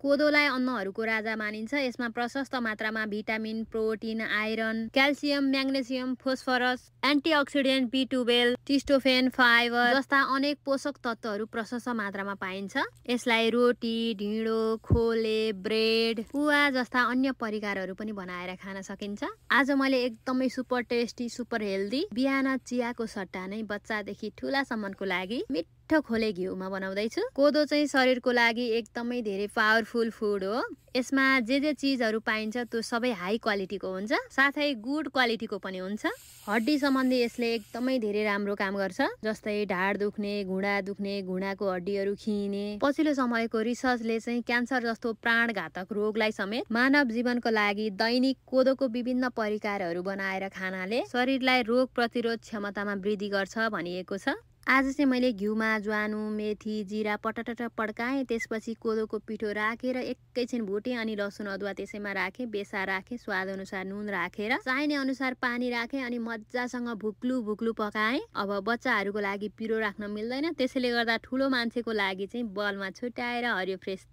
कोदोलाई अन्नहरूको राजा मानिन्छ। यसमा प्रशस्त मात्रामा vitamin, protein, iron, calcium, magnesium, phosphorus, antioxidant, B12, tryptophan, fibre जस्ता अनेक पोषक तत्त्वहरू प्रशस्त मात्रामा पाइन्छ। यसलाई रोटी, ढिँडो, खोले, ब्रेड, पुवा जस्ता अन्य परिकारहरू पनि बनाएर खान सकिन्छ। आज मैले एकदमै सुपर टेस्टी, सुपर हेल्दी बिहान चियाको सट्टा नै बच्चादेखि ठुलासम्मको लागि मिठो खोले घिउमा बनाउँदैछु। कोदो चाहिँ शरीरको लागि एकदमै धेरै पावरफुल फुड हो। यसमा जे चिजहरू पाइन्छ त्यो सबै हाई क्वालिटीको हुन्छ, साथै गुड क्वालिटीको पनि हुन्छ। हड्डी सम्बन्धी यसले एकदमै धेरै राम्रो काम गर्छ, जस्तै ढाड दुख्ने, घुँडा दुख्ने, घुँडाको हड्डीहरू खिने। पछिल्लो समयको रिसर्चले चाहिँ क्यान्सर जस्तो प्राणघातक रोगलाई समेत मानव जीवनको लागि दैनिक कोदोको विभिन्न परिकारहरू बनाएर खानाले शरीरलाई रोग प्रतिरोध क्षमतामा वृद्धि गर्छ भनिएको छ। आज चाहिँ मैले घिउमा ज्वानो, मेथी, जिरा पटटट पड्काएँ। त्यसपछि कोदोको पिठो राखेर एकैछिन भुटेँ अनि लसुन अदुवा त्यसैमा राखेँ, बेसा राखेँ, स्वाद अनुसार नुन राखेर चाहिने अनुसार पानी राखेँ अनि मजासँग भुक्लु पकाएँ। अब बच्चाहरूको लागि पिरो राख्न मिल्दैन, त्यसैले गर्दा ठुलो मान्छेको लागि चाहिँ बलमा छुट्याएर हरियो फ्रेस